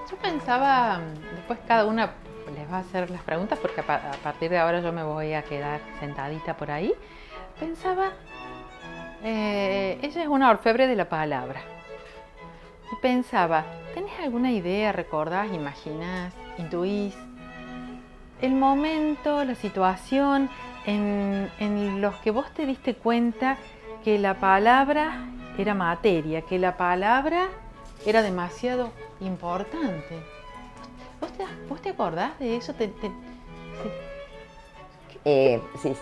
Yo pensaba, después cada una les va a hacer las preguntas porque a partir de ahora yo me voy a quedar sentadita por ahí. Pensaba, ella es una orfebre de la palabra. Y pensaba, ¿tenés alguna idea, recordás, imaginás, intuís el momento, la situación en los que vos te diste cuenta que la palabra era materia, que la palabra era demasiado importante? ¿Vos te acordás de eso? Sí,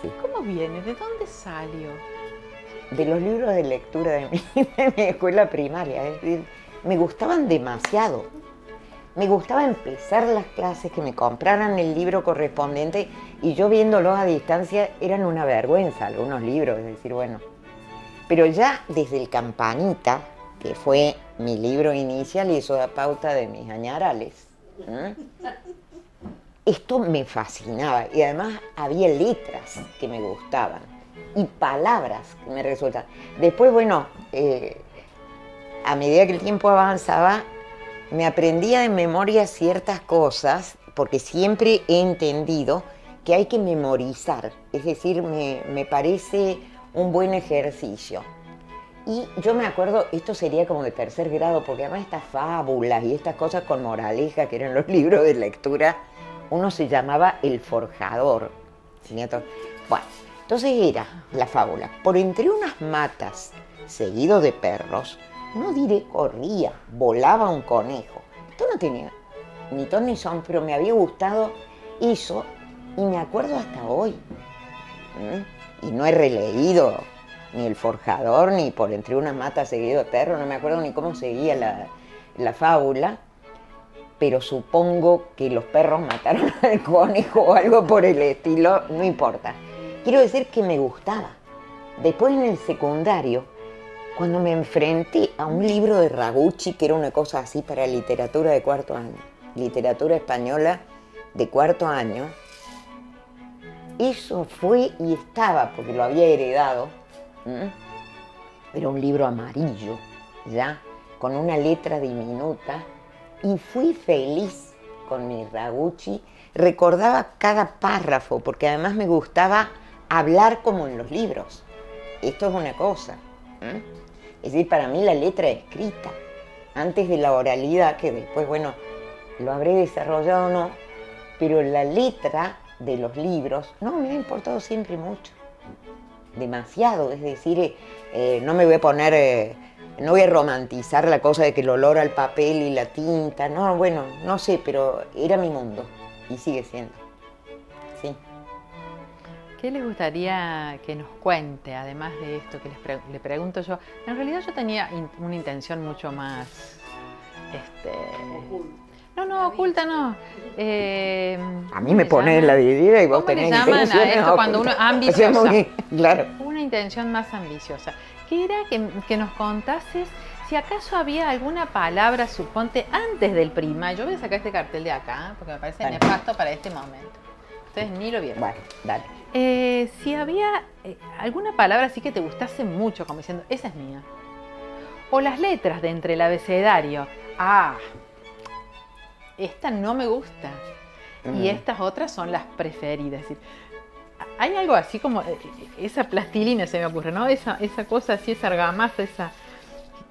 sí. ¿Cómo viene? ¿De dónde salió? De los libros de lectura de mi escuela primaria. Es decir, me gustaban demasiado. Me gustaba empezar las clases, que me compraran el libro correspondiente y yo viéndolos a distancia eran una vergüenza algunos libros, es decir, bueno. Pero ya desde el Campanita, que fue mi libro inicial y eso da pauta de mis añarales, esto me fascinaba y además había letras que me gustaban y palabras que me resultaban. Después, bueno, a medida que el tiempo avanzaba, me aprendía de memoria ciertas cosas porque siempre he entendido que hay que memorizar, es decir, me parece un buen ejercicio. Y yo me acuerdo, esto sería como de tercer grado, porque además estas fábulas y estas cosas con moraleja que eran los libros de lectura, uno se llamaba El Forjador. Bueno, entonces era la fábula. Por entre unas matas, seguido de perros, no diré corría, volaba un conejo. Esto no tenía ni ton ni son, pero me había gustado eso y me acuerdo hasta hoy. Y no he releído ni El Forjador, ni Por entre unas matas seguido de perros, no me acuerdo ni cómo seguía la fábula, pero supongo que los perros mataron al conejo o algo por el estilo, no importa. Quiero decir que me gustaba. Después en el secundario, cuando me enfrenté a un libro de Ragucci, que era una cosa así para literatura de cuarto año, literatura española de cuarto año, eso fue y estaba, porque lo había heredado, era un libro amarillo, ya, con una letra diminuta, y fui feliz con mi Ragucci. Recordaba cada párrafo, porque además me gustaba hablar como en los libros. Esto es una cosa. Es decir, para mí la letra escrita, antes de la oralidad, que después, bueno, lo habré desarrollado o no, pero la letra de los libros no me ha importado siempre mucho. Demasiado, es decir, no me voy a poner, no voy a romantizar la cosa de que el olor al papel y la tinta, no, bueno, no sé, pero era mi mundo y sigue siendo, sí. ¿Qué les gustaría que nos cuente, además de esto que le pregunto yo? En realidad yo tenía una intención mucho más... No, oculta no. A mí me pone en la vidriera y vos ¿Cómo le tenés llaman a intenciones esto cuando uno ambiciosa? Claro. Una intención más ambiciosa. Que era que nos contases si acaso había alguna palabra, suponte, antes del primario. Yo voy a sacar este cartel de acá, porque me parece nefasto para este momento. Ustedes ni lo vieron. Bueno, dale. Si había alguna palabra así que te gustase mucho, como diciendo, esa es mía. O las letras de entre el abecedario. Esta no me gusta. Y estas otras son las preferidas. Es decir, hay algo así como esa plastilina, se me ocurre, ¿no? Esa cosa así, esa argamasa,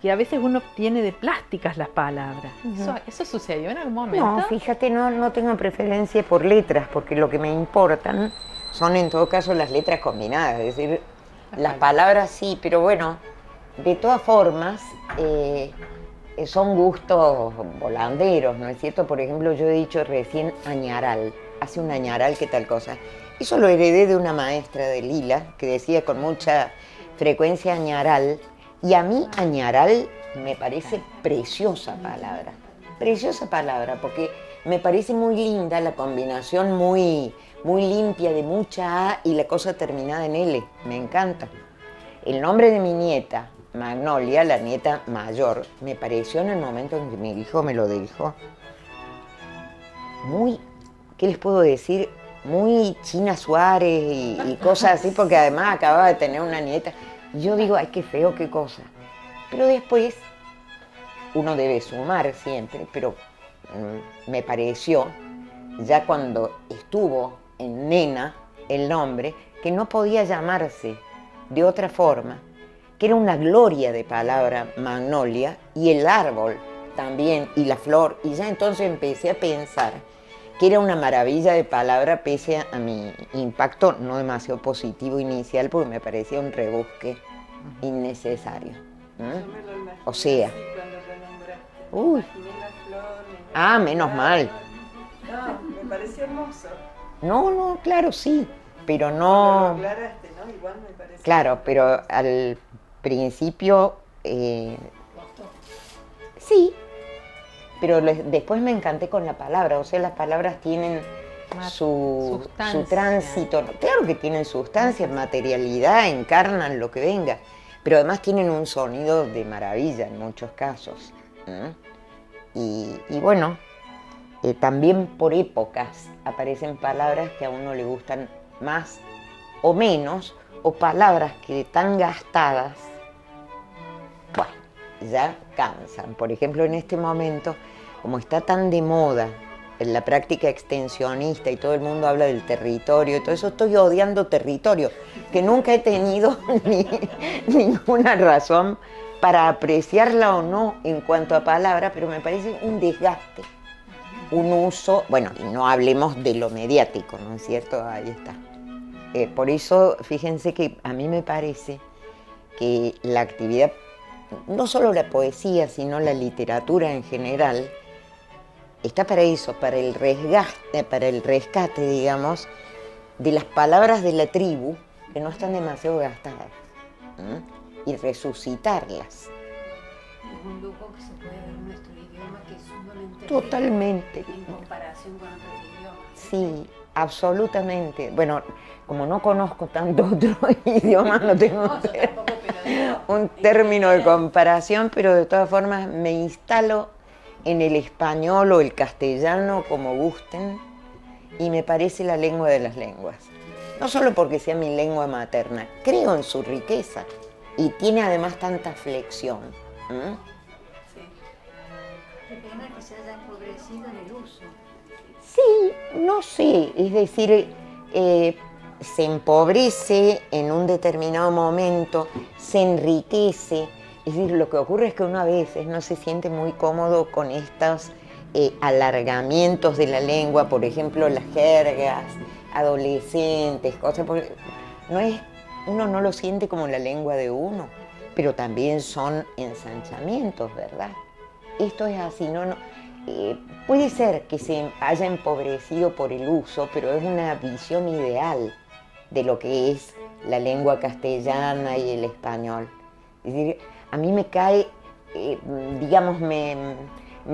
que a veces uno tiene de plásticas las palabras. ¿Eso sucedió en algún momento? No, fíjate, no tengo preferencia por letras, porque lo que me importan son en todo caso las letras combinadas, es decir, las palabras sí, pero bueno, de todas formas son gustos volanderos, ¿no es cierto? Por ejemplo, yo he dicho recién añaral, hace un añaral, ¿qué tal cosa? Eso lo heredé de una maestra de Lila, que decía con mucha frecuencia añaral, y a mí añaral me parece preciosa palabra, porque me parece muy linda la combinación muy limpia de mucha A y la cosa terminada en L, me encanta. El nombre de mi nieta, Magnolia, la nieta mayor, me pareció en el momento en que mi hijo me lo dijo, muy, ¿qué les puedo decir? Muy China Suárez y cosas así, porque además acababa de tener una nieta. Yo digo, ay, qué feo, qué cosa. Pero después uno debe sumar siempre, pero me pareció, ya cuando estuvo en Nena el nombre, que no podía llamarse de otra forma, que era una gloria de palabra Magnolia, y el árbol también, y la flor, y ya entonces empecé a pensar que era una maravilla de palabra pese a mi impacto no demasiado positivo inicial, porque me parecía un rebusque innecesario. Yo me lo imaginé O sea, así cuando lo nombraste. uy. Imaginé la flor, Menos mal. No, me pareció hermoso. No, claro, sí, pero Cuando no... lo aclaraste, ¿no? Igual me pareció. Claro, pero al principio sí, pero después me encanté con la palabra, o sea, las palabras tienen su tránsito, claro que tienen sustancia, materialidad, encarnan lo que venga, pero además tienen un sonido de maravilla en muchos casos. Y bueno, también por épocas aparecen palabras que a uno le gustan más o menos, o palabras que tan gastadas, bueno, ya cansan. Por ejemplo, en este momento, como está tan de moda en la práctica extensionista y todo el mundo habla del territorio y todo eso, estoy odiando territorio, que nunca he tenido ninguna razón para apreciarla o no en cuanto a palabra, pero me parece un desgaste, un uso, bueno, y no hablemos de lo mediático, ¿no es cierto? Ahí está. Por eso, fíjense que a mí me parece que la actividad, no solo la poesía, sino la literatura en general, está para eso, para el rescate, digamos, de las palabras de la tribu que no están demasiado gastadas, y resucitarlas. Es un lujo que se puede ver en nuestro idioma, que es sumamente Totalmente. en comparación con otros idiomas. Sí, absolutamente. Bueno, como no conozco tanto otro idioma, no tengo No, yo tampoco, pero digo, un término de comparación, pero de todas formas me instalo en el español o el castellano, como gusten, y me parece la lengua de las lenguas. No solo porque sea mi lengua materna, creo en su riqueza y tiene además tanta flexión. Sí. Qué pena que se haya empobrecido en el uso. Sí, no sé, es decir, se empobrece en un determinado momento, se enriquece. Es decir, lo que ocurre es que uno a veces no se siente muy cómodo con estos alargamientos de la lengua, por ejemplo, las jergas, adolescentes, cosas, porque uno no lo siente como la lengua de uno, pero también son ensanchamientos, ¿verdad? Esto es así, puede ser que se haya empobrecido por el uso, pero es una visión ideal de lo que es la lengua castellana y el español. Es decir, a mí me cae, digamos, me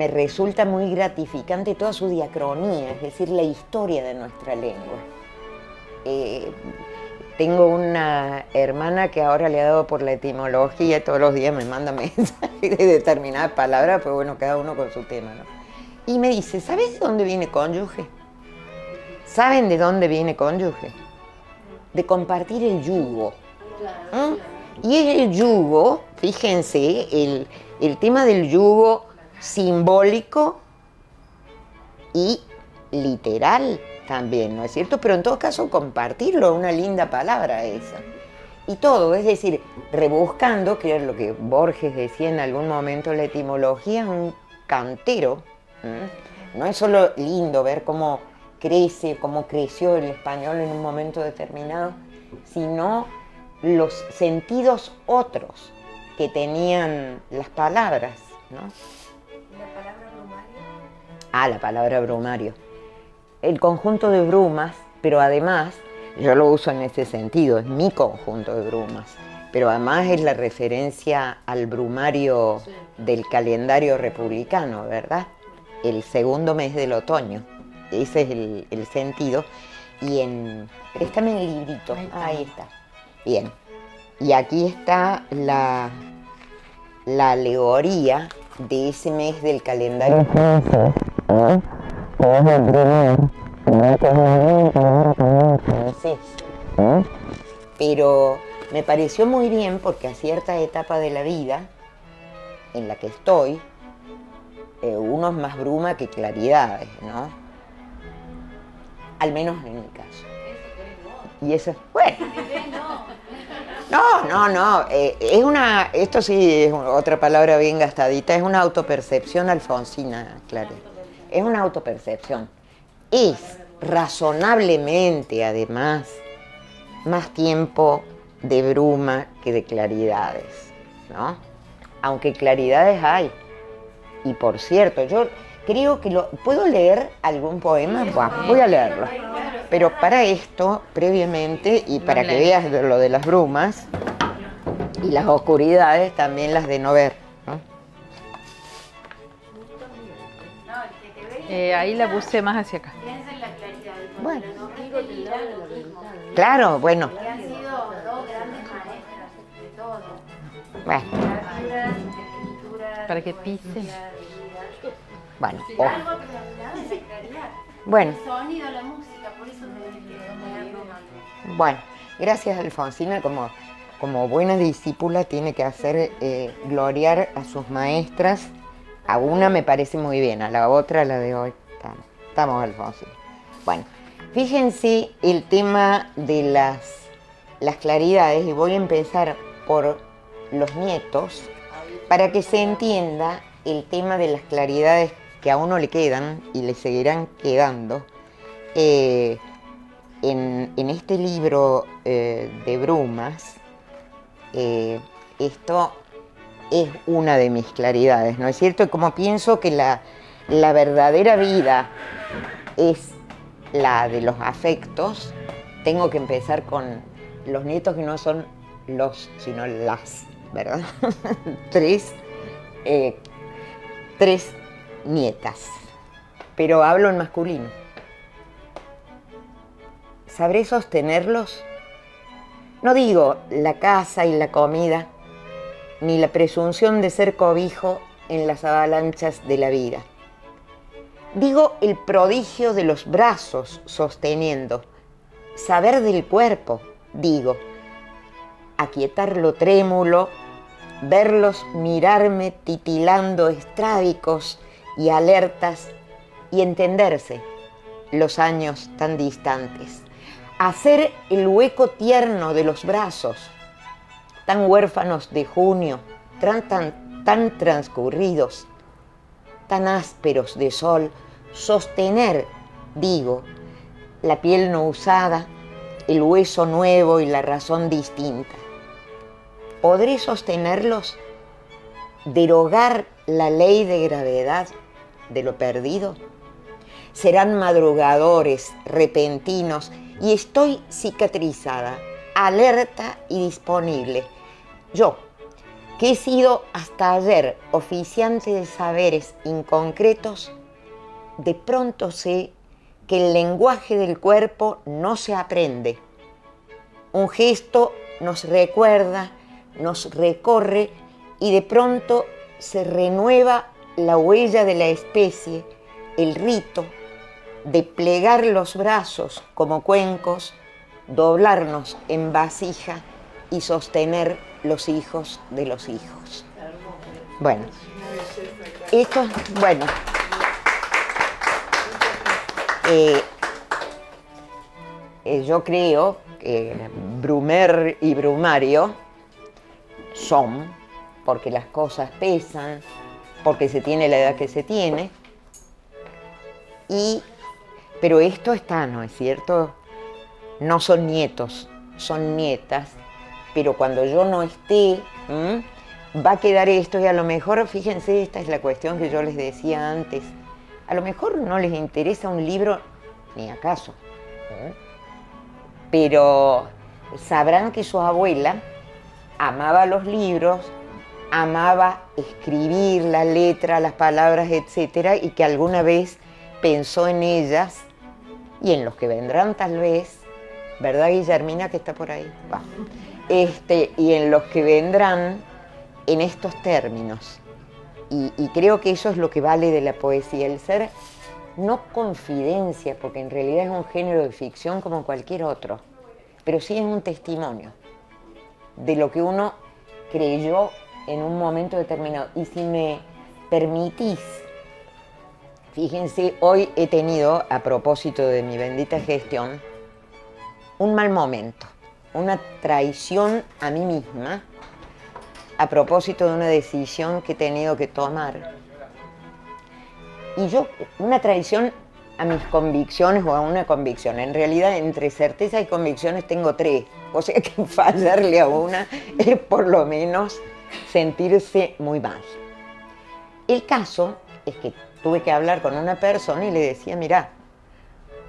resulta muy gratificante toda su diacronía, es decir, la historia de nuestra lengua. Tengo una hermana que ahora le ha dado por la etimología y todos los días me manda mensajes de determinadas palabras, pues bueno, cada uno con su tema, ¿no? Y me dice, ¿sabes de dónde viene cónyuge? ¿Saben de dónde viene cónyuge? De compartir el yugo. Y es el yugo, fíjense, el tema del yugo simbólico y literal también, ¿no es cierto? Pero en todo caso compartirlo, una linda palabra esa. Y todo, es decir, rebuscando, que es lo que Borges decía en algún momento, la etimología es un cantero. No es solo lindo ver cómo crece, cómo creció el español en un momento determinado, sino los sentidos otros que tenían las palabras, ¿no? ¿La palabra brumario? La palabra brumario. El conjunto de brumas, pero además, yo lo uso en ese sentido, es mi conjunto de brumas, pero además es la referencia al brumario del calendario republicano, ¿verdad? El segundo mes del otoño, ese es el sentido. Y préstame el librito, ahí está. Bien, y aquí está la alegoría de ese mes del calendario francés, pero me pareció muy bien porque a cierta etapa de la vida en la que estoy, uno es más bruma que claridades, ¿no? Al menos en mi caso. Y eso es, bueno. No, esto sí es otra palabra bien gastadita, es una autopercepción alfonsina, claro. Es una autopercepción. Es razonablemente, además, más tiempo de bruma que de claridades, ¿no? Aunque claridades hay. Y por cierto, yo creo que ¿puedo leer algún poema? Bueno, voy a leerlo. Pero para esto, previamente, y para que veas lo de las brumas y las oscuridades, también las de no ver, ¿no? Ahí la puse más hacia acá. Piensa en la claridad. Bueno. Lo mismo. Claro, bueno. Que han sido dos grandes maestras de todo. Bueno, Literatura, escritura, Para que poesía, pisen. de vida. bueno. Algo predominante es la claridad. Bueno. El sonido, la música, por eso tenés que ponernos algo. Bueno, gracias Alfonsina, como buena discípula tiene que hacer gloriar a sus maestras. A una me parece muy bien, a la otra, la de hoy, estamos Alfonsina. Bueno, fíjense el tema de las claridades, y voy a empezar por los nietos, para que se entienda el tema de las claridades que a uno le quedan y le seguirán quedando. En este libro de brumas, esto es una de mis claridades, ¿no es cierto? Y como pienso que la verdadera vida es la de los afectos, tengo que empezar con los nietos, que no son los, sino las, ¿verdad? tres nietas, pero hablo en masculino. ¿Sabré sostenerlos? No digo la casa y la comida, ni la presunción de ser cobijo en las avalanchas de la vida. Digo el prodigio de los brazos sosteniendo, saber del cuerpo, digo, aquietar lo trémulo, verlos mirarme titilando estrábicos y alertas y entenderse los años tan distantes. Hacer el hueco tierno de los brazos, tan huérfanos de junio, tan transcurridos, tan ásperos de sol, sostener, digo, la piel no usada, el hueso nuevo y la razón distinta. ¿Podré sostenerlos? ¿Derogar la ley de gravedad de lo perdido? Serán madrugadores, repentinos, y estoy cicatrizada, alerta y disponible. Yo, que he sido hasta ayer oficiante de saberes inconcretos, de pronto sé que el lenguaje del cuerpo no se aprende. Un gesto nos recuerda, nos recorre y de pronto se renueva la huella de la especie, el rito de plegar los brazos como cuencos, doblarnos en vasija y sostener los hijos de los hijos. Bueno, esto, bueno, yo creo que Brumer y Brumario son, porque las cosas pesan, porque se tiene la edad que se tiene, pero esto está, ¿no es cierto? No son nietos, son nietas, pero cuando yo no esté, va a quedar esto, y a lo mejor, fíjense, esta es la cuestión que yo les decía antes, a lo mejor no les interesa un libro, ni acaso, pero sabrán que su abuela amaba los libros, amaba escribir la letra, las palabras, etcétera, y que alguna vez pensó en ellas y en los que vendrán tal vez, ¿verdad, Guillermina, que está por ahí? Va. Y en los que vendrán en estos términos. Y creo que eso es lo que vale de la poesía, el ser no confidencia, porque en realidad es un género de ficción como cualquier otro, pero sí es un testimonio de lo que uno creyó en un momento determinado. Y si me permitís Fíjense, hoy he tenido, a propósito de mi bendita gestión, un mal momento, una traición a mí misma, a propósito de una decisión que he tenido que tomar. Y yo, una traición a mis convicciones o a una convicción. En realidad, entre certeza y convicciones tengo 3. O sea que fallarle a una es por lo menos sentirse muy mal. El caso es que tuve que hablar con una persona y le decía, mirá,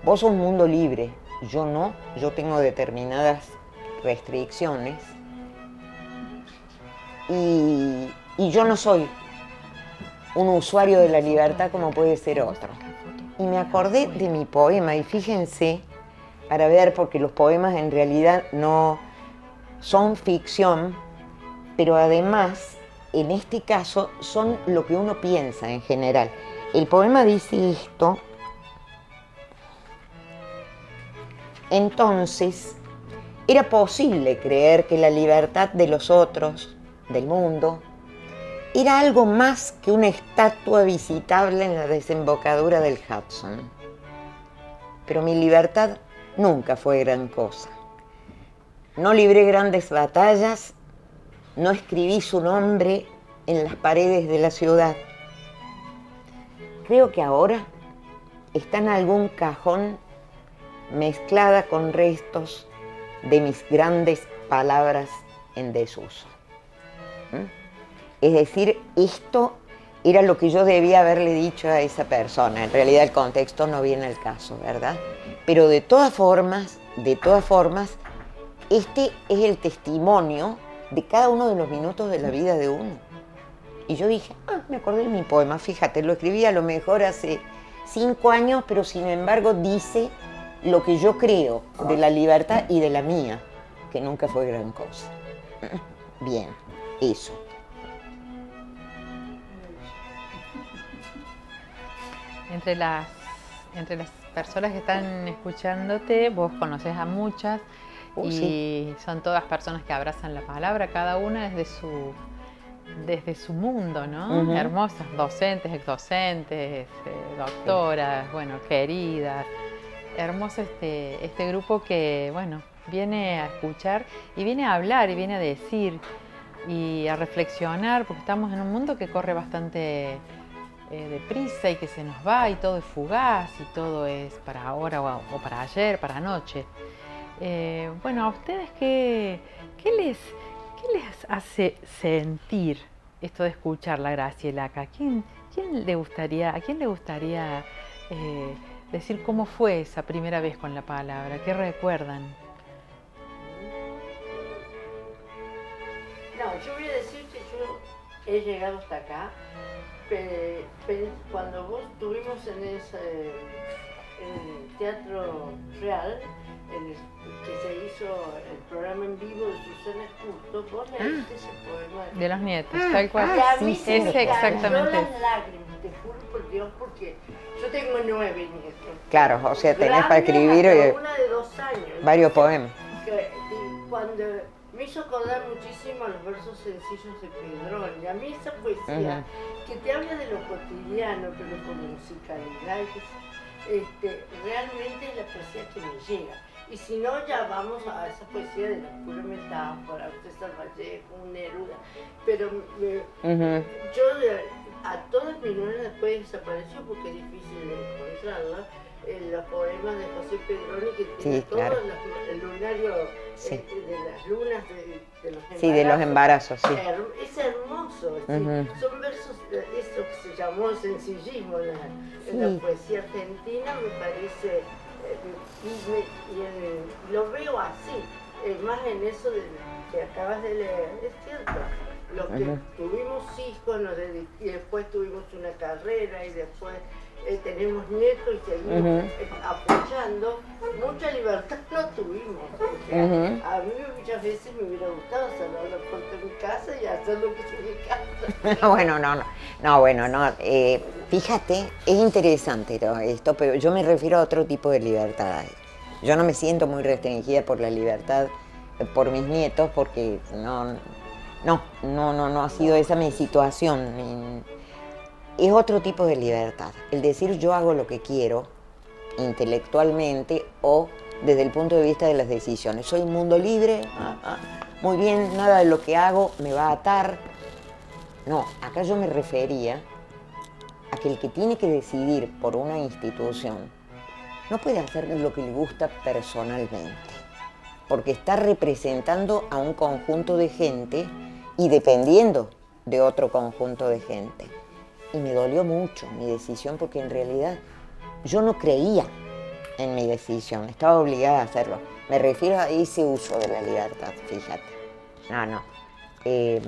vos sos un mundo libre, yo no, yo tengo determinadas restricciones y yo no soy un usuario de la libertad como puede ser otro. Y me acordé de mi poema, y fíjense, para ver, porque los poemas en realidad no son ficción, pero además, en este caso, son lo que uno piensa en general. El poema dice esto: entonces, era posible creer que la libertad de los otros, del mundo, era algo más que una estatua visitable en la desembocadura del Hudson. Pero mi libertad nunca fue gran cosa. No libré grandes batallas, no escribí su nombre en las paredes de la ciudad. Creo que ahora está en algún cajón mezclada con restos de mis grandes palabras en desuso. Es decir, esto era lo que yo debía haberle dicho a esa persona. En realidad el contexto no viene al caso, ¿verdad? Pero de todas formas, este es el testimonio de cada uno de los minutos de la vida de uno. Y yo dije, me acordé de mi poema, fíjate, lo escribí a lo mejor hace 5 años, pero sin embargo dice lo que yo creo de la libertad y de la mía, que nunca fue gran cosa. Bien, eso. Entre las personas que están escuchándote, vos conoces a muchas y sí. son todas personas que abrazan la palabra, cada una desde su mundo, ¿no? Hermosas, docentes, exdocentes, doctoras, bueno, queridas. Hermoso este grupo que, bueno, viene a escuchar y viene a hablar y viene a decir y a reflexionar, porque estamos en un mundo que corre bastante deprisa y que se nos va y todo es fugaz y todo es para ahora o para ayer, para anoche. Bueno, ¿a ustedes qué les hace sentir esto de escuchar la Graciela acá? ¿A quién le gustaría decir cómo fue esa primera vez con la palabra? ¿Qué recuerdan? No, yo voy a decir que yo he llegado hasta acá. Cuando vos estuvimos en el Teatro Real, que se hizo el programa en vivo de Susana Justo, vos leíste ese poema de los nietos, tal cual. Y a mí sí, se me cayó exactamente. las lágrimas, te juro por Dios, porque yo tengo 9 nietos. Claro, o sea, tenés para Grandes, escribir hasta una de 2 años. varios poemas. Y cuando me hizo acordar muchísimo a los versos sencillos de Pedrón, y a mí esa poesía que te habla de lo cotidiano, pero con musicalidad, realmente es la poesía que me llega. Y si no, ya vamos a esa poesía de la pura metáfora, César Vallejo, un Neruda. Pero yo a todas mis novelas después desapareció porque es difícil de encontrarla. Los poemas de José Pedroni, que tiene todo el lunario de las lunas, de los embarazos. Sí, de los embarazos, sí. Es hermoso, son versos, eso que se llamó sencillismo en la poesía argentina, me parece, y lo veo así, más en eso que acabas de leer, es cierto. Los que tuvimos hijos y después tuvimos una carrera y después tenemos nietos y seguimos apoyando, mucha libertad no tuvimos. A mí muchas veces me hubiera gustado cerrar la puerta de mi casa y hacer lo que es mi casa. Bueno, fíjate, es interesante esto, pero yo me refiero a otro tipo de libertad. Yo no me siento muy restringida por la libertad por mis nietos porque no ha sido esa mi situación. es otro tipo de libertad. El decir yo hago lo que quiero intelectualmente o desde el punto de vista de las decisiones. Soy un mundo libre, muy bien, nada de lo que hago me va a atar. No, acá yo me refería a que el que tiene que decidir por una institución no puede hacer lo que le gusta personalmente, porque está representando a un conjunto de gente y dependiendo de otro conjunto de gente. Y me dolió mucho mi decisión porque en realidad yo no creía en mi decisión, estaba obligada a hacerlo. Me refiero a ese uso de la libertad, fíjate. No. Y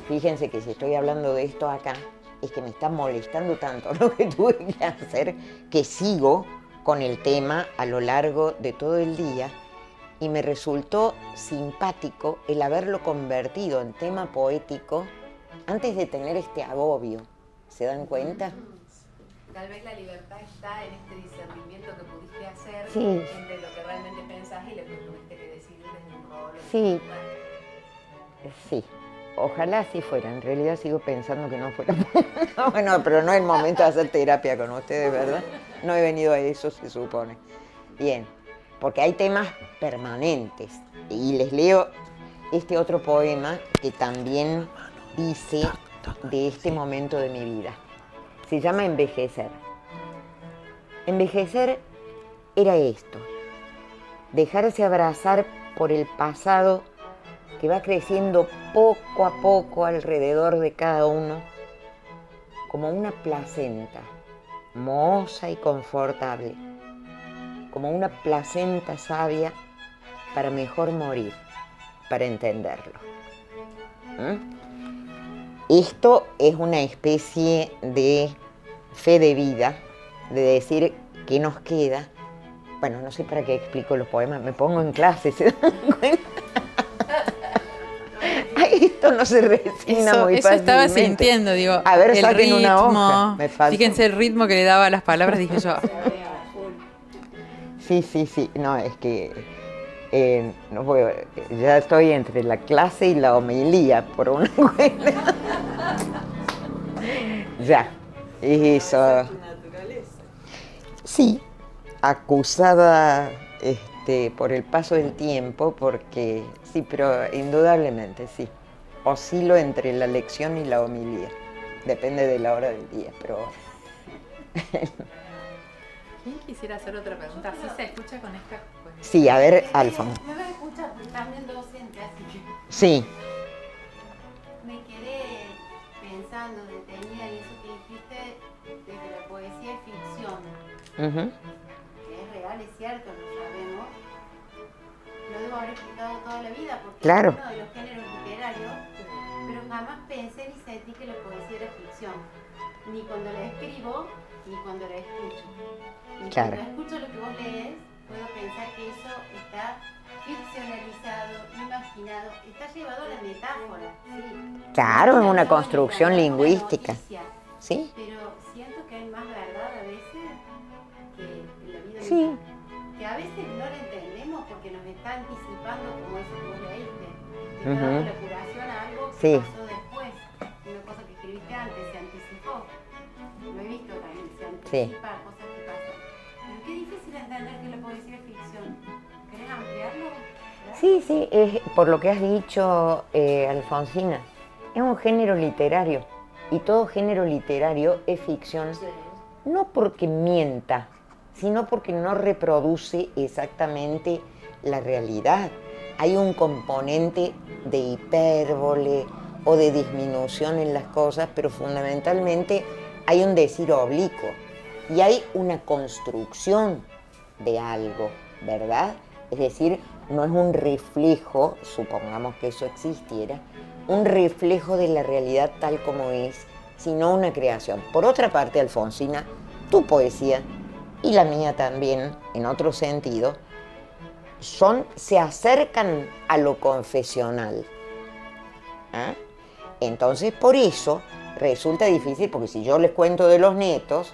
fíjense que si estoy hablando de esto acá, es que me está molestando tanto lo que tuve que hacer, que sigo con el tema a lo largo de todo el día y me resultó simpático el haberlo convertido en tema poético antes de tener este agobio. ¿Se dan cuenta? Tal vez la libertad está en este discernimiento que pudiste hacer Sí. entre lo que realmente pensás y lo que tuviste que decidir desde un rol. Sí. Sí. Ojalá así fuera, en realidad sigo pensando que no fuera. No, bueno, pero no es el momento de hacer terapia con ustedes, ¿verdad? No he venido a eso, se supone. Bien, porque hay temas permanentes. Y les leo este otro poema que también dice de este momento de mi vida. Se llama Envejecer. Envejecer era esto, dejarse abrazar por el pasado que va creciendo poco a poco alrededor de cada uno, como una placenta, mohosa y confortable, como una placenta sabia para mejor morir, para entenderlo. Esto es una especie de fe de vida, de decir qué nos queda. Bueno, no sé para qué explico los poemas, me pongo en clase, ¿se dan cuenta? Ay, esto no se resigna muy eso estaba fácilmente. sintiendo, digo, A ver, el saquen ritmo, una hoja, me falta. fíjense el ritmo que le daba a las palabras, dije yo. Sí, no, es que no puedo, ya estoy entre la clase y la homilía, por una cuenta. Ya, eso. Es tu naturaleza. Sí, acusada por el paso del tiempo, porque sí, pero indudablemente sí. Oscilo entre la lección y la homilía. Depende de la hora del día, pero... ¿Quién quisiera hacer otra pregunta? ¿Sí se escucha con esta? Sí, a ver, Alfa. Me vas a escuchar porque también docente, así que Sí, me quedé pensando, detenida en eso que dijiste, de que la poesía es ficción. ujú, Que es real, es cierto, lo sabemos. Lo debo haber explicado toda la vida porque Claro. es uno de los géneros literarios, pero jamás pensé ni sentí que la poesía era ficción. Ni cuando la escribo, ni cuando la escucho. Y Claro. cuando escucho lo que vos lees, puedo pensar que eso está ficcionalizado, imaginado, está llevado a la metáfora. Sí. claro, es una No, construcción no, no, lingüística. noticia, ¿Sí? pero siento que hay más verdad a veces que en la vida Sí. misma. Que a veces no la entendemos porque nos está anticipando como eso que vos leíste. Te está dando la curación a algo que Sí. pasó después. Una cosa que escribiste antes, se anticipó. Lo he visto también, se anticipa a cosas que pasan. Pero qué difícil entender que la poesía es ficción. ¿Querés ampliarlo? Sí, es por lo que has dicho, Alfonsina, es un género literario y todo género literario es ficción, no porque mienta, sino porque no reproduce exactamente la realidad. Hay un componente de hipérbole o de disminución en las cosas, pero fundamentalmente hay un decir oblicuo y hay una construcción de algo, ¿verdad? Es decir, no es un reflejo, supongamos que eso existiera, un reflejo de la realidad tal como es, sino una creación. Por otra parte, Alfonsina, tu poesía y la mía también, en otro sentido, se acercan a lo confesional. ¿Ah? Entonces, por eso resulta difícil, porque si yo les cuento de los nietos,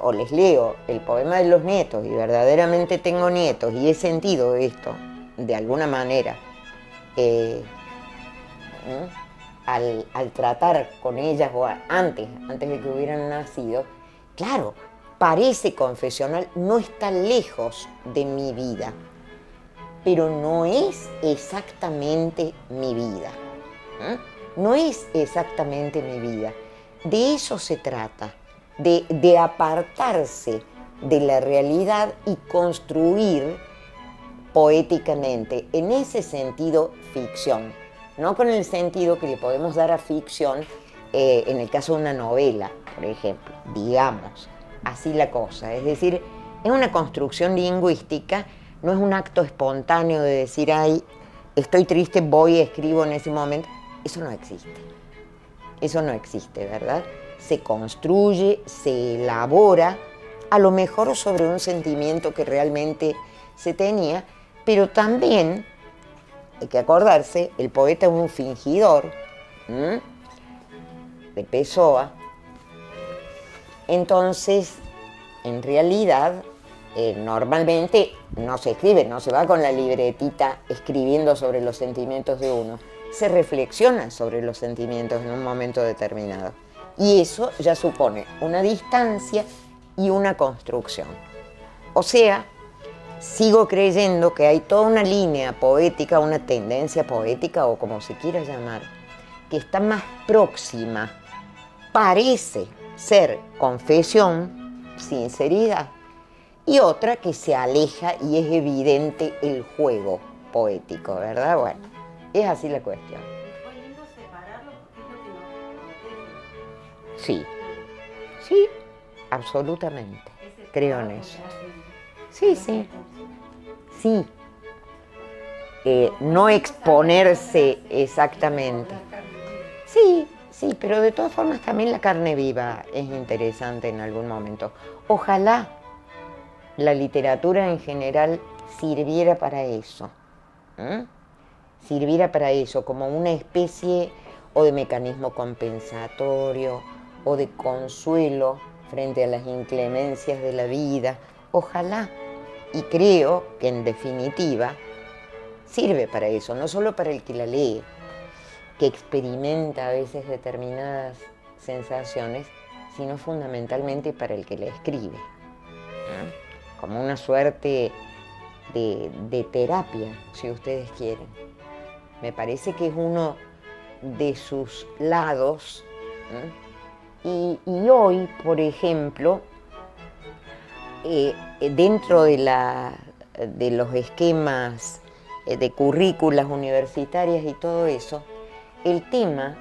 o les leo el poema de los nietos y verdaderamente tengo nietos y he sentido esto de alguna manera, al tratar con ellas, o antes de que hubieran nacido, claro, parece confesional, no está lejos de mi vida, pero no es exactamente mi vida. No es exactamente mi vida. De eso se trata, de apartarse de la realidad y construir poéticamente, en ese sentido, ficción. No con el sentido que le podemos dar a ficción en el caso de una novela, por ejemplo, digamos, así la cosa. Es decir, es una construcción lingüística, no es un acto espontáneo de decir, ay, estoy triste, voy y escribo en ese momento. Eso no existe. Eso no existe, ¿verdad? Se construye, se elabora, a lo mejor sobre un sentimiento que realmente se tenía, pero también hay que acordarse, el poeta es un fingidor, de Pessoa. Entonces, en realidad, normalmente no se escribe, no se va con la libretita escribiendo sobre los sentimientos de uno, se reflexiona sobre los sentimientos en un momento determinado. Y eso ya supone una distancia y una construcción. O sea, sigo creyendo que hay toda una línea poética, una tendencia poética, o como se quiera llamar, que está más próxima, parece ser confesión, sinceridad, y otra que se aleja y es evidente el juego poético, ¿verdad? Bueno, es así la cuestión. Fue lindo separarlo porque es lo que nos protege. Sí, sí, absolutamente, Ese creo en trabajo eso. que hacen. Sí, sí. No exponerse exactamente. Sí, sí, pero de todas formas también la carne viva es interesante en algún momento. Ojalá la literatura en general sirviera para eso. Sirviera para eso, como una especie o de mecanismo compensatorio o de consuelo frente a las inclemencias de la vida. Ojalá. Y creo que en definitiva sirve para eso, no solo para el que la lee, que experimenta a veces determinadas sensaciones, sino fundamentalmente para el que la escribe, como una suerte de terapia, si ustedes quieren. Me parece que es uno de sus lados. Y hoy, por ejemplo, dentro de los esquemas de currículas universitarias y todo eso, el tema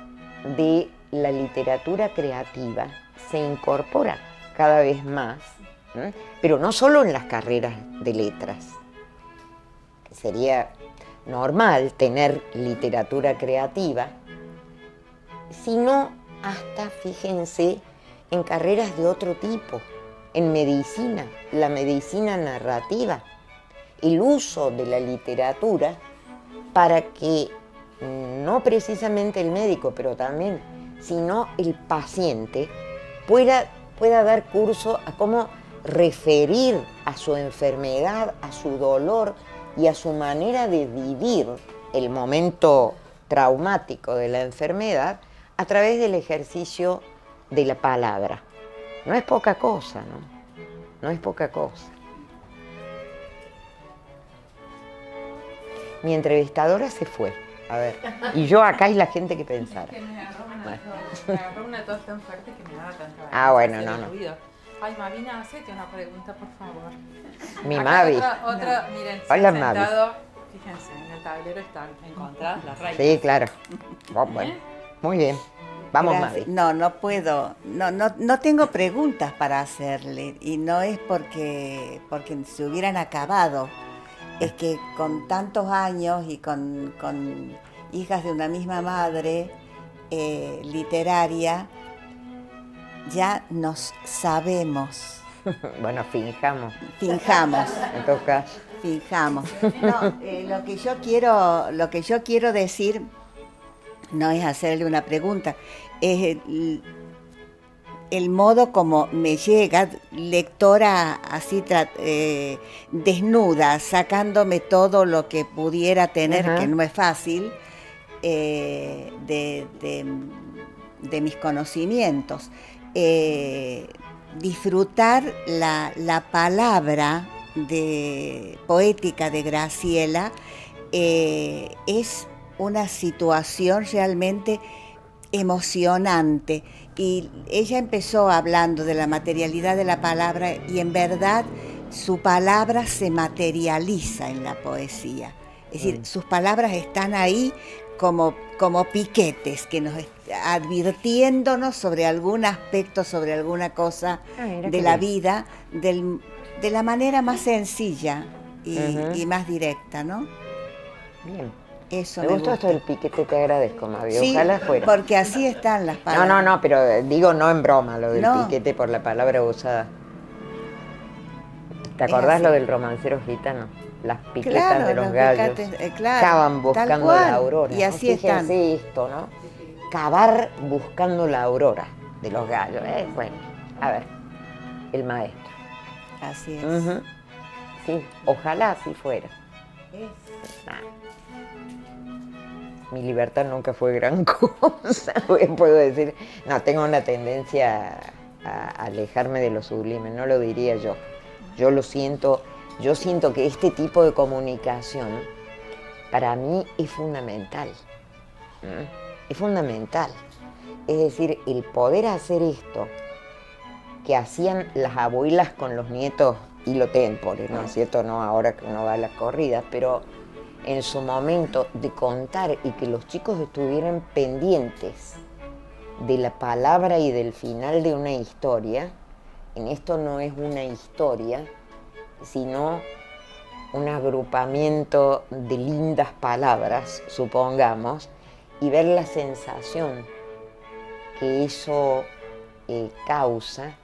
de la literatura creativa se incorpora cada vez más, pero no solo en las carreras de letras, que sería normal tener literatura creativa, sino hasta, fíjense, en carreras de otro tipo, en medicina, la medicina narrativa, el uso de la literatura para que no precisamente el médico, pero también, sino el paciente pueda dar curso a cómo referir a su enfermedad, a su dolor y a su manera de vivir el momento traumático de la enfermedad a través del ejercicio de la palabra. No es poca cosa, ¿no? No es poca cosa. Mi entrevistadora se fue, a ver, y yo acá y la gente que pensara. Que me agarró una tos tan fuerte que me daba tanta Ah, bueno, vergüenza no, hacer el ruido. Ay, Mavina, hacete una pregunta, por favor. Mi Acá Mavi. Otra, miren, Hola, sentado, fíjense, en el tablero están encontradas las raíces. Sí, claro. Bueno, muy bien. Vamos, Gracias. Mavi. No puedo, no tengo preguntas para hacerle y no es porque se hubieran acabado, es que con tantos años y con hijas de una misma madre literaria, ya nos sabemos. Bueno, finjamos, Finjamos. en todo caso. Fijamos. No, lo que yo quiero decir no es hacerle una pregunta, es el modo como me llega, lectora así desnuda, sacándome todo lo que pudiera tener, Ajá. que no es fácil, de mis conocimientos. Disfrutar la palabra poética de Graciela es una situación realmente emocionante. Y ella empezó hablando de la materialidad de la palabra y en verdad su palabra se materializa en la poesía. Es decir, sus palabras están ahí como piquetes que nos advirtiéndonos sobre algún aspecto, sobre alguna cosa de la vida, de la manera más sencilla y más directa, ¿no? Bien. Eso me gustó esto del piquete, te agradezco, Mavi. Sí, ojalá fuera. porque así están las palabras. No, pero digo no en broma lo del piquete por la palabra usada. ¿Te acordás lo del romancero gitano? Las piquetas de los gallos cavan buscando la aurora. Y así están. Fíjense esto, ¿no? Cavar buscando la aurora de los gallos. Bueno, a ver, el maestro. Así es. Sí, ojalá así fuera. Mi libertad nunca fue gran cosa, puedo decir. No, tengo una tendencia a alejarme de lo sublime, no lo diría yo. Yo lo siento, yo siento que este tipo de comunicación para mí es fundamental. Es fundamental. Es decir, el poder hacer esto que hacían las abuelas con los nietos hilo tempore, ¿no es cierto? No ahora que uno va a las corridas, pero en su momento de contar y que los chicos estuvieran pendientes de la palabra y del final de una historia. En esto no es una historia, sino un agrupamiento de lindas palabras, supongamos, y ver la sensación que eso causa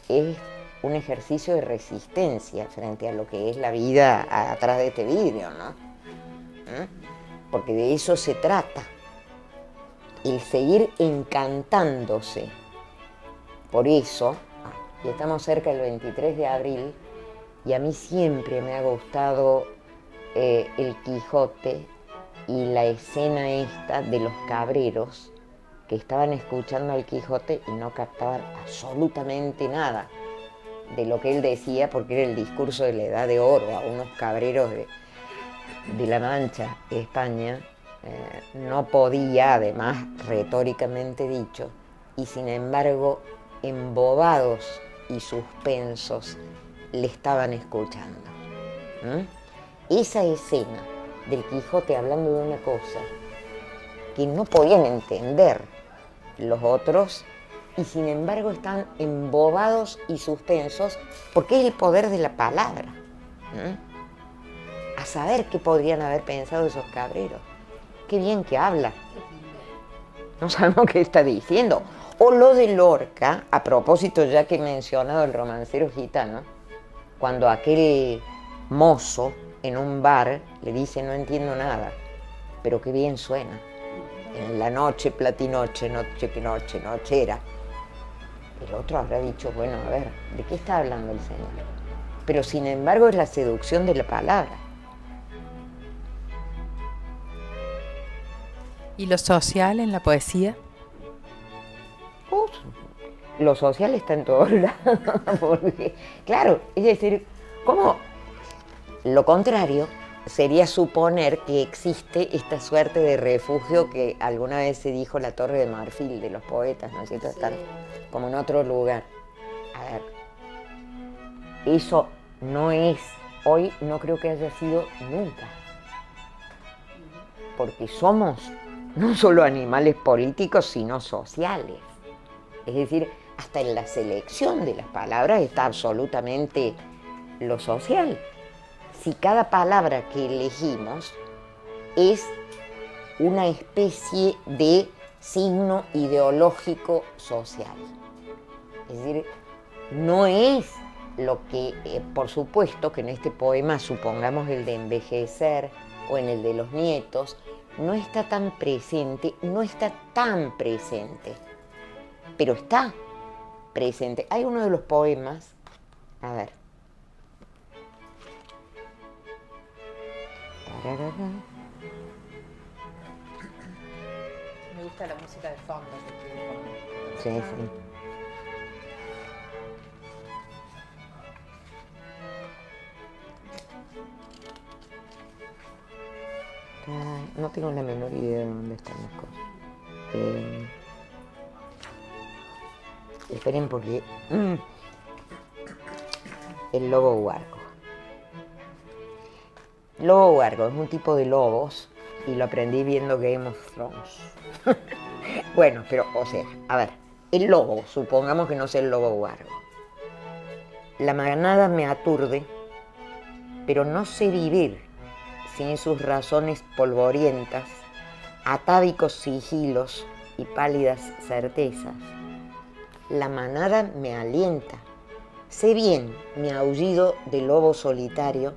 es un ejercicio de resistencia frente a lo que es la vida atrás de este vidrio, ¿no? Porque de eso se trata, el seguir encantándose. Por eso, y estamos cerca del 23 de abril, y a mí siempre me ha gustado el Quijote y la escena esta de los cabreros que estaban escuchando al Quijote y no captaban absolutamente nada de lo que él decía, porque era el discurso de la Edad de Oro a unos cabreros de La Mancha, España. No podía, además, retóricamente dicho, y sin embargo, embobados y suspensos, le estaban escuchando. Esa escena del Quijote hablando de una cosa que no podían entender los otros, y sin embargo están embobados y suspensos, porque es el poder de la palabra. A saber qué podrían haber pensado esos cabreros. Qué bien que habla. No sabemos qué está diciendo. O lo de Lorca, a propósito, ya que he mencionado el romancero gitano, cuando aquel mozo en un bar le dice: no entiendo nada, pero qué bien suena. En la noche, platinoche, noche que noche, nochera. El otro habrá dicho: bueno, a ver, ¿de qué está hablando el Señor? Pero sin embargo es la seducción de la palabra. ¿Y lo social en la poesía? Lo social está en todos lados, porque, claro, es decir, ¿cómo? Lo contrario sería suponer que existe esta suerte de refugio que alguna vez se dijo la Torre de Marfil de los poetas, ¿no es cierto? Están como en otro lugar. A ver, eso no es, hoy no creo que haya sido nunca, porque somos no solo animales políticos, sino sociales. Es decir, hasta en la selección de las palabras está absolutamente lo social. Si cada palabra que elegimos es una especie de signo ideológico social. Es decir, no es lo que, por supuesto, que en este poema, supongamos el de envejecer o en el de los nietos, no está tan presente, pero está presente. Hay uno de los poemas, a ver. gusta la música de fondo que tiene como... Sí, sí. Ay, no tengo la menor idea de dónde están las cosas. Esperen porque... El lobo huargo. Lobo huargo es un tipo de lobos y lo aprendí viendo Game of Thrones. Bueno, pero, o sea, a ver, el lobo, supongamos que no sea el lobo huargo. La manada me aturde, pero no sé vivir sin sus razones polvorientas, atávicos sigilos y pálidas certezas. La manada me alienta. Sé bien mi aullido de lobo solitario,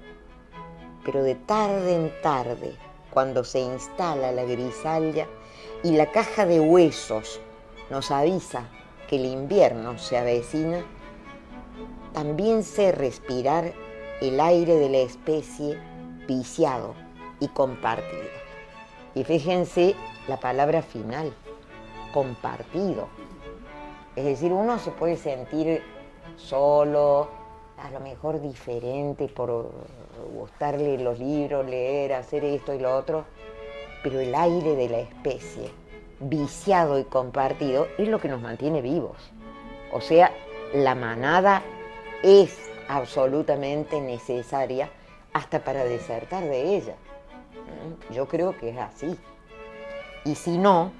pero de tarde en tarde, cuando se instala la grisalla y la caja de huesos nos avisa que el invierno se avecina, también sé respirar el aire de la especie viciado y compartido. Y fíjense la palabra final, compartido. Es decir, uno se puede sentir solo, a lo mejor diferente por gustarle los libros, leer, hacer esto y lo otro, pero el aire de la especie, viciado y compartido, es lo que nos mantiene vivos. O sea, la manada es absolutamente necesaria hasta para desertar de ella. Yo creo que es así. Y si no,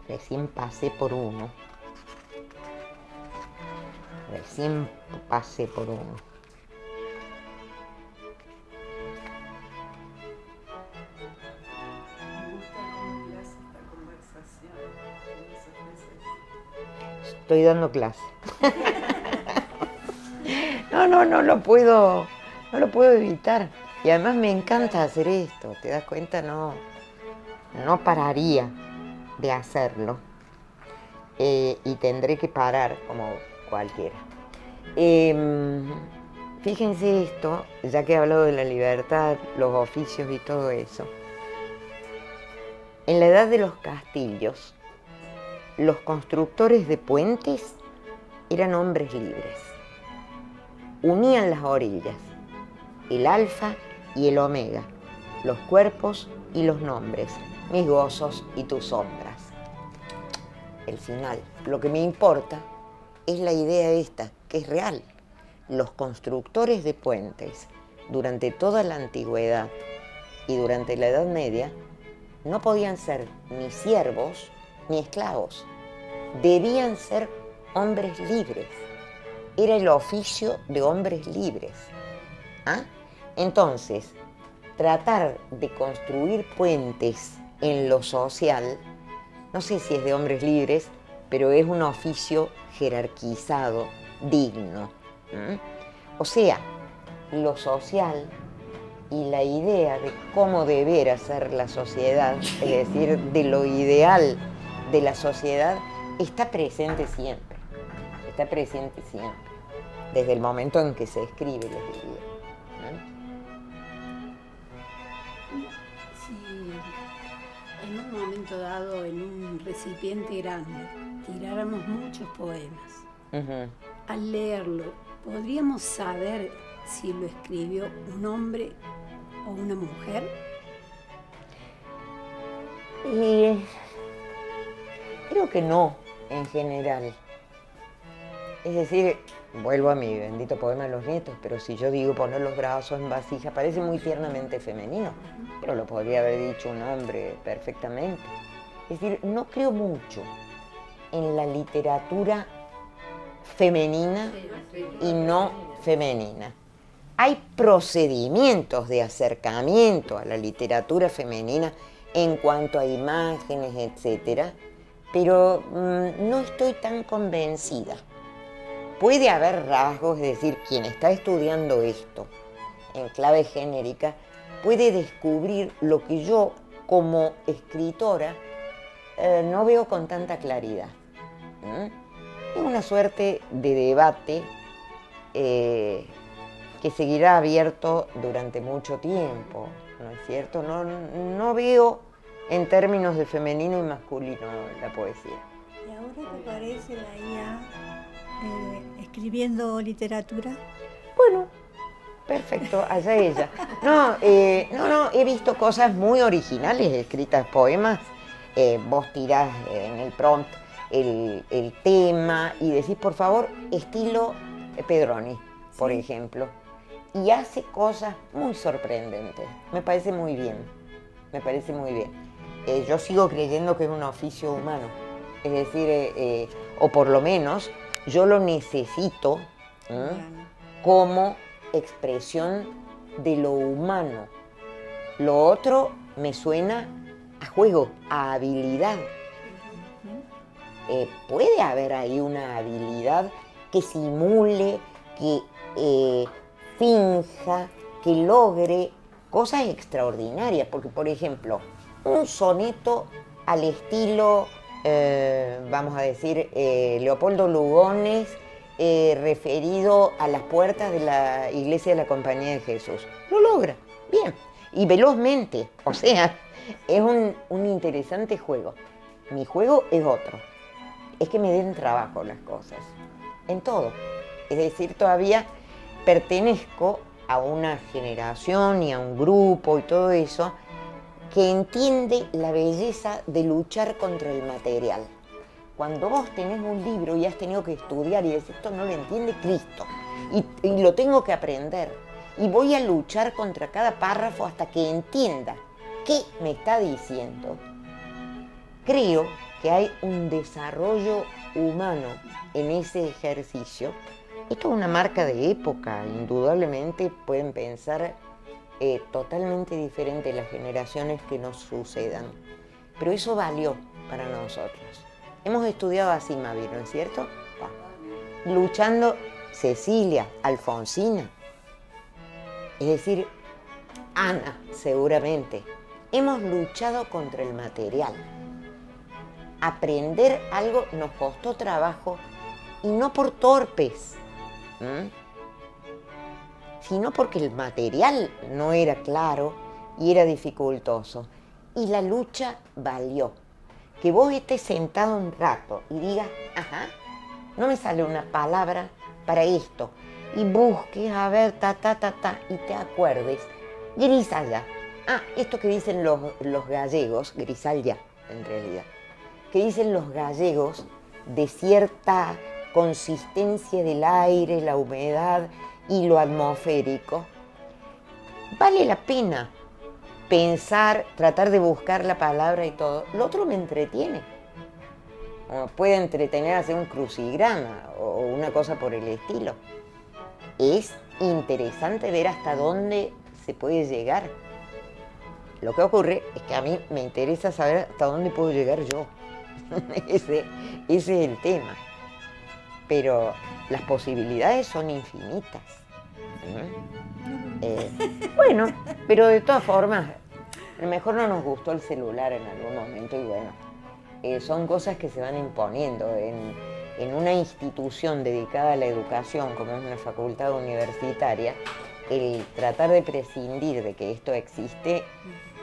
recién pasé por uno. Recién pasé por uno. Me gusta cómo le hace esta conversación con esas veces. Estoy dando clase. No lo puedo evitar. Y además me encanta hacer esto, ¿te das cuenta? No pararía de hacerlo. Y tendré que parar como cualquiera. Fíjense esto, ya que he hablado de la libertad, los oficios y todo eso. En la edad de los castillos, los constructores de puentes eran hombres libres. Unían las orillas, el alfa y el omega, los cuerpos y los nombres, mis gozos y tus sombras. El final, lo que me importa es la idea esta, que es real. Los constructores de puentes, durante toda la antigüedad y durante la Edad Media, no podían ser ni siervos ni esclavos. Debían ser hombres libres. Era el oficio de hombres libres. ¿Ah? Entonces, tratar de construir puentes en lo social, no sé si es de hombres libres, pero es un oficio jerarquizado, digno. O sea, lo social y la idea de cómo debiera ser la sociedad, es decir, de lo ideal de la sociedad, está presente siempre. Está presente siempre, desde el momento en que se escribe, les diría. Si en un momento dado, en un recipiente grande, tiráramos muchos poemas, al leerlo, ¿podríamos saber si lo escribió un hombre o una mujer? Creo que no, en general. Es decir, vuelvo a mi bendito poema de los nietos, pero si yo digo poner los brazos en vasija, parece muy tiernamente femenino, pero lo podría haber dicho un hombre perfectamente. Es decir, no creo mucho en la literatura femenina y no femenina. Hay procedimientos de acercamiento a la literatura femenina en cuanto a imágenes, etcétera, pero no estoy tan convencida. Puede haber rasgos, es decir, quien está estudiando esto en clave genérica puede descubrir lo que yo, como escritora, no veo con tanta claridad. Es una suerte de debate que seguirá abierto durante mucho tiempo, ¿no es cierto? No veo en términos de femenino y masculino la poesía. ¿Y ahora te parece la IA escribiendo literatura? Bueno, perfecto, allá ella. No, he visto cosas muy originales escritas, poemas. Vos tirás en el prompt el tema y decís, por favor, estilo Pedroni, por ejemplo. Y hace cosas muy sorprendentes. Me parece muy bien. Yo sigo creyendo que es un oficio humano. Es decir, o por lo menos yo lo necesito como expresión de lo humano. Lo otro me suena a juego, a habilidad. Puede haber ahí una habilidad que simule, que finja, que logre cosas extraordinarias. Porque, por ejemplo, un soneto al estilo, vamos a decir, Leopoldo Lugones, referido a las puertas de la iglesia de la Compañía de Jesús. Lo logra, bien, y velozmente, o sea, es un interesante juego. Mi juego es otro, es que me den trabajo las cosas, en todo. Es decir, todavía pertenezco a una generación y a un grupo y todo eso que entiende la belleza de luchar contra el material. Cuando vos tenés un libro y has tenido que estudiar y decís, esto no lo entiende Cristo, y lo tengo que aprender, y voy a luchar contra cada párrafo hasta que entienda qué me está diciendo, creo que hay un desarrollo humano en ese ejercicio. Esto es una marca de época, indudablemente pueden pensar totalmente diferente las generaciones que nos sucedan, pero eso valió para nosotros. Hemos estudiado a Cimabue, ¿no es cierto? Luchando Cecilia, Alfonsina, es decir, Ana, seguramente. Hemos luchado contra el material. Aprender algo nos costó trabajo y no por torpes, sino porque el material no era claro y era dificultoso. Y la lucha valió. Que vos estés sentado un rato y digas, ajá, no me sale una palabra para esto, y busques a ver, y te acuerdes, Grisalla. Ah, esto que dicen los gallegos, Grisalla en realidad, que dicen los gallegos de cierta consistencia del aire, la humedad y lo atmosférico, vale la pena pensar, tratar de buscar la palabra y todo. Lo otro me entretiene. O puede entretener hacer un crucigrama o una cosa por el estilo. Es interesante ver hasta dónde se puede llegar. Lo que ocurre es que a mí me interesa saber hasta dónde puedo llegar yo. Ese es el tema. Pero las posibilidades son infinitas. Bueno, pero de todas formas, a lo mejor no nos gustó el celular en algún momento y bueno, son cosas que se van imponiendo en una institución dedicada a la educación como es una facultad universitaria. El tratar de prescindir de que esto existe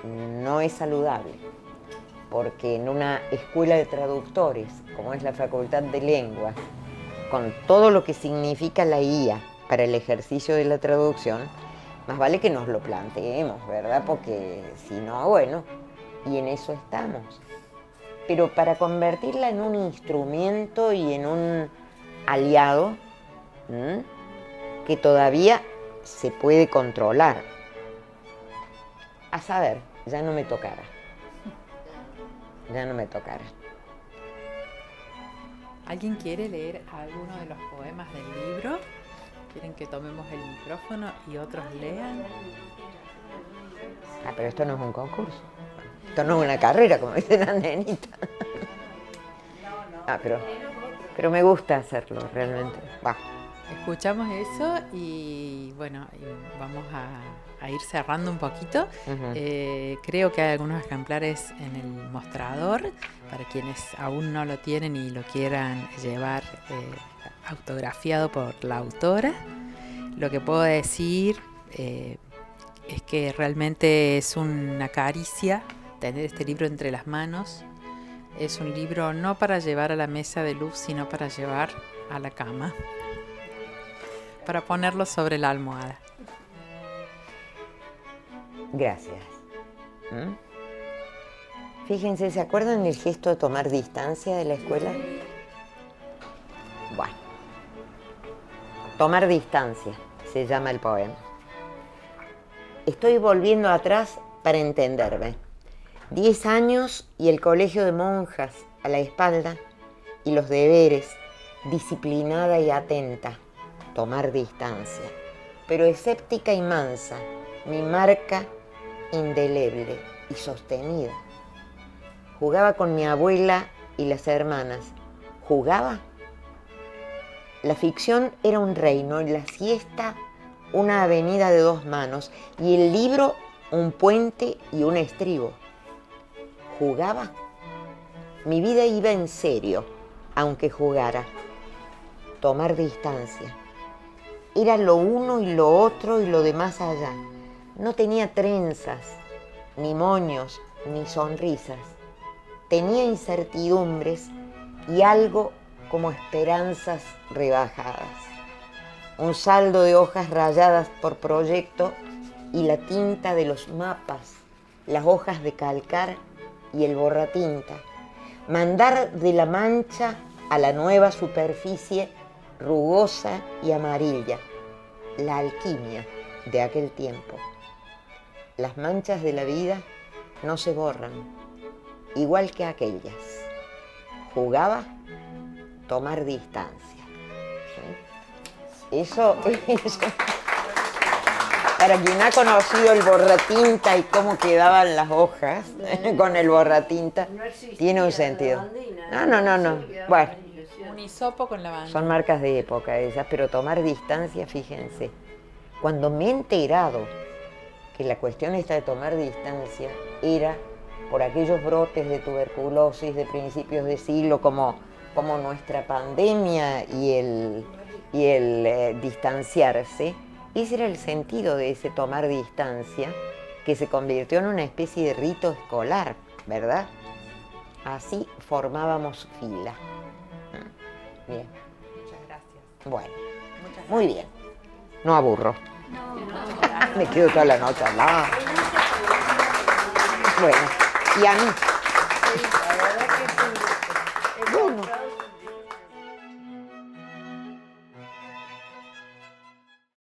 no es saludable, porque en una escuela de traductores como es la Facultad de Lenguas, con todo lo que significa la IA para el ejercicio de la traducción, más vale que nos lo planteemos, ¿verdad? Porque si no, bueno, y en eso estamos. Pero para convertirla en un instrumento y en un aliado que todavía se puede controlar. A saber, ya no me tocará. Ya no me tocará. ¿Alguien quiere leer alguno de los poemas del libro? ¿Quieren que tomemos el micrófono y otros lean? Ah, pero esto no es un concurso. Esto no es una carrera, como dicen las nenitas. Ah, pero me gusta hacerlo, realmente. Va. Escuchamos eso y bueno, vamos a ir cerrando un poquito. Creo que hay algunos ejemplares en el mostrador para quienes aún no lo tienen y lo quieran llevar autografiado por la autora. Lo que puedo decir es que realmente es una caricia tener este libro entre las manos. Es un libro no para llevar a la mesa de luz, sino para llevar a la cama, para ponerlo sobre la almohada. Gracias. Fíjense, ¿se acuerdan del gesto de tomar distancia de la escuela? Bueno, tomar distancia se llama el poema. Estoy volviendo atrás para entenderme. 10 años y el colegio de monjas a la espalda y los deberes, disciplinada y atenta, tomar distancia, pero escéptica y mansa, mi marca indeleble y sostenida. Jugaba con mi abuela y las hermanas. ¿Jugaba? La ficción era un reino y la siesta una avenida de 2 manos y el libro un puente y un estribo. ¿Jugaba? Mi vida iba en serio, aunque jugara. Tomar distancia. Era lo uno y lo otro y lo de más allá. No tenía trenzas, ni moños, ni sonrisas. Tenía incertidumbres y algo como esperanzas rebajadas. Un saldo de hojas rayadas por proyecto y la tinta de los mapas, las hojas de calcar y el borratinta. Mandar de la mancha a la nueva superficie rugosa y amarilla, la alquimia de aquel tiempo. Las manchas de la vida no se borran, igual que aquellas. Jugaba tomar distancia. ¿Sí? Eso, para quien ha conocido el borratinta y cómo quedaban las hojas con el borratinta, tiene un sentido. No. Bueno, Un hisopo con lavanda. son marcas de época esas, pero tomar distancia, fíjense. Cuando me he enterado que la cuestión esta de tomar distancia era por aquellos brotes de tuberculosis de principios de siglo, como nuestra pandemia y el distanciarse, ese era el sentido de ese tomar distancia, que se convirtió en una especie de rito escolar, ¿verdad? Así formábamos fila. Bien. Muchas gracias. Bueno, muy bien. No aburro. Me quedo toda la noche hablando. Bueno, y a mí.